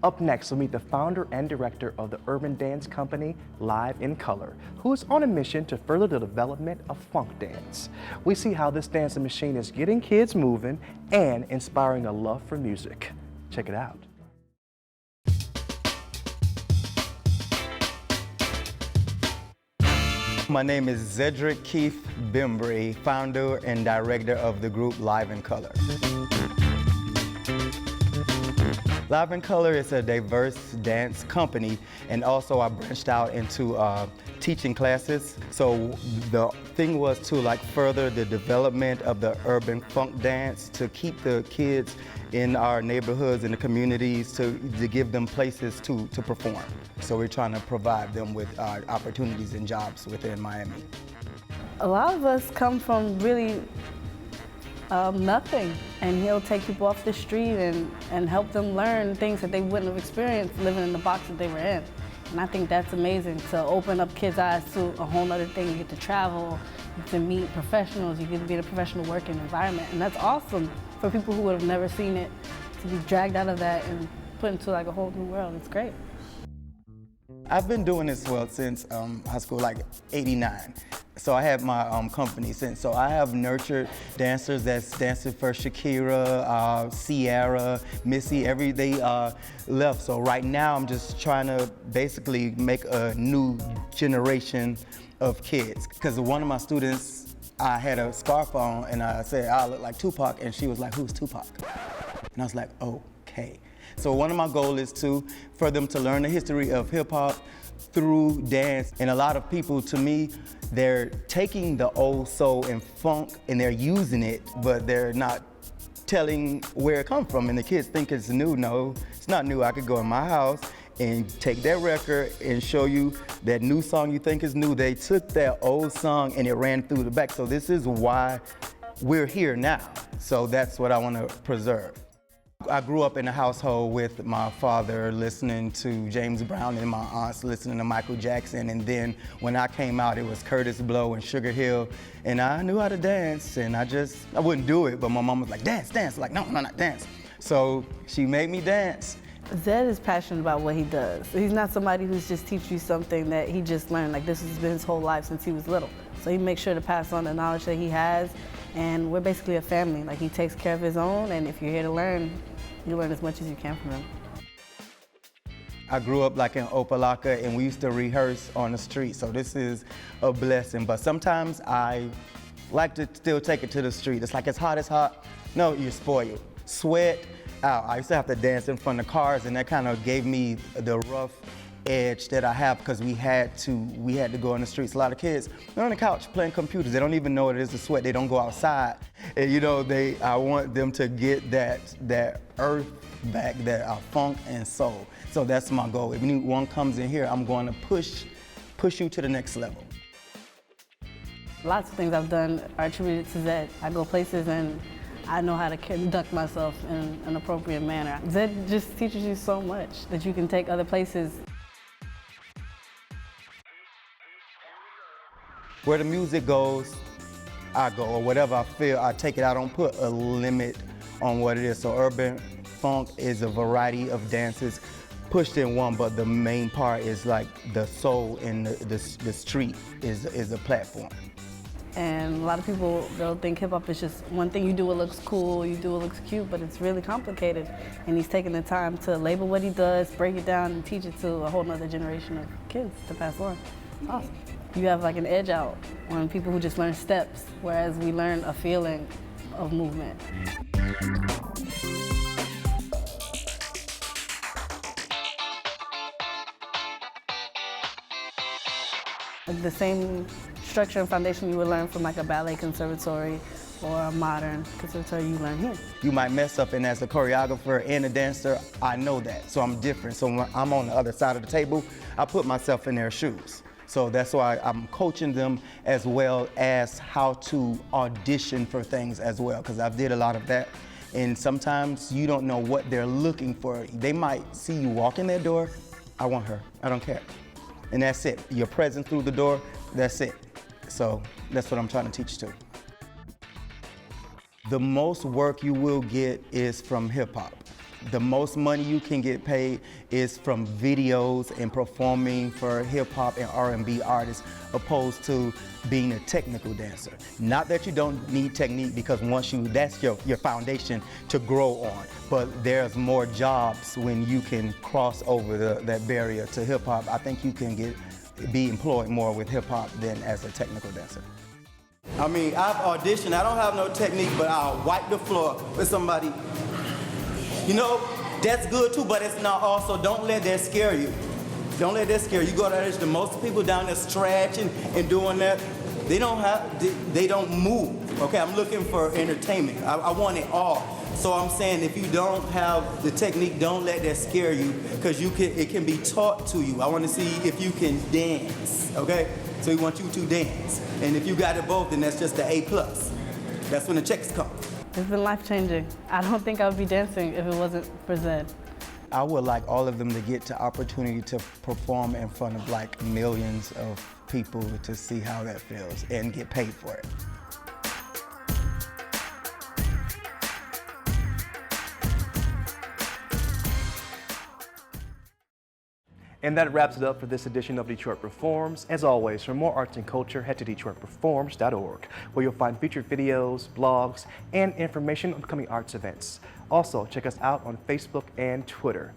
Up next, we'll meet the founder and director of the urban dance company Live in Color, who is on a mission to further the development of funk dance. We see how this dancing machine is getting kids moving and inspiring a love for music. Check it out. My name is Zedric Keith Bembry, founder and director of the group Live in Color. Live in Color is a diverse dance company, and also I branched out into teaching classes. So the thing was to further the development of the urban funk dance, to keep the kids in our neighborhoods and the communities, to give them places to perform. So we're trying to provide them with opportunities and jobs within Miami. A lot of us come from really nothing, and he'll take people off the street and help them learn things that they wouldn't have experienced living in the box that they were in. And I think that's amazing, to open up kids' eyes to a whole other thing. You get to travel, you get to meet professionals, you get to be in a professional working environment, and that's awesome for people who would have never seen it, to be dragged out of that and put into a whole new world. It's great. I've been doing this since high school, '89. So I had my company since. So I have nurtured dancers that's dancing for Shakira, Sierra, Missy, they left. So right now I'm just trying to basically make a new generation of kids. Because one of my students, I had a scarf on and I said, I look like Tupac, and she was like, who's Tupac? And I was like, okay. So one of my goals is for them to learn the history of hip hop through dance. And a lot of people, to me, they're taking the old soul and funk and they're using it, but they're not telling where it comes from. And the kids think it's new. No, it's not new. I could go in my house and take that record and show you that new song you think is new. They took that old song and it ran through the back. So this is why we're here now. So that's what I want to preserve. I grew up in a household with my father listening to James Brown and my aunts listening to Michael Jackson. And then when I came out, it was Curtis Blow and Sugar Hill. And I knew how to dance, and I wouldn't do it, but my mom was like, dance, dance. Like, no, not dance. So she made me dance. Zed is passionate about what he does. He's not somebody who's just teaching you something that he just learned. This has been his whole life since he was little. So he makes sure to pass on the knowledge that he has, and we're basically a family. He takes care of his own, and if you're here to learn, you learn as much as you can from him. I grew up in Opelika, and we used to rehearse on the street, so this is a blessing. But sometimes I like to still take it to the street. It's it's hot, it's hot. No, you're spoiled. Sweat out. I used to have to dance in front of cars, and that kind of gave me the rough edge that I have, because we had to go on the streets. A lot of kids, they're on the couch playing computers. They don't even know what it is to sweat. They don't go outside. And I want them to get that earth back, that funk and soul. So that's my goal. If anyone comes in here, I'm going to push you to the next level. Lots of things I've done are attributed to Zed. I go places and I know how to conduct myself in an appropriate manner. Zed just teaches you so much that you can take other places. Where the music goes, I go, or whatever I feel, I take it. I don't put a limit on what it is. So urban funk is a variety of dances pushed in one, but the main part is the soul and the street is a platform. And a lot of people, they'll think hip hop is just one thing. You do, it looks cool, you do, it looks cute, but it's really complicated. And he's taking the time to label what he does, break it down, and teach it to a whole nother generation of kids to pass on. It's awesome. You have an edge out on people who just learn steps, whereas we learn a feeling of movement. The same structure and foundation you would learn from a ballet conservatory or a modern conservatory, you learn here. You might mess up, and as a choreographer and a dancer, I know that, so I'm different. So when I'm on the other side of the table, I put myself in their shoes. So that's why I'm coaching them, as well as how to audition for things as well, because I've did a lot of that. And sometimes you don't know what they're looking for. They might see you walk in their door, I want her, I don't care. And that's it. Your presence through the door, that's it. So that's what I'm trying to teach too. The most work you will get is from hip hop. the most money you can get paid is from videos and performing for hip hop and R&B artists, opposed to being a technical dancer. Not that you don't need technique, because that's your foundation to grow on. But there's more jobs when you can cross over that barrier to hip hop. I think you can be employed more with hip hop than as a technical dancer. I mean, I've auditioned. I don't have no technique, but I'll wipe the floor with somebody. You know, that's good too, but it's not also, don't let that scare you. Don't let that scare you. You go to the most people down there stretching and doing that, they don't move. Okay, I'm looking for entertainment. I want it all. So I'm saying, if you don't have the technique, don't let that scare you, because it can be taught to you. I want to see if you can dance, okay? So we want you to dance. And if you got it both, then that's just the A+. That's when the checks come. It's been life-changing. I don't think I would be dancing if it wasn't for Zed. I would like all of them to get the opportunity to perform in front of like millions of people to see how that feels and get paid for it. And that wraps it up for this edition of Detroit Performs. As always, for more arts and culture, head to DetroitPerforms.org, where you'll find featured videos, blogs, and information on upcoming arts events. Also, check us out on Facebook and Twitter.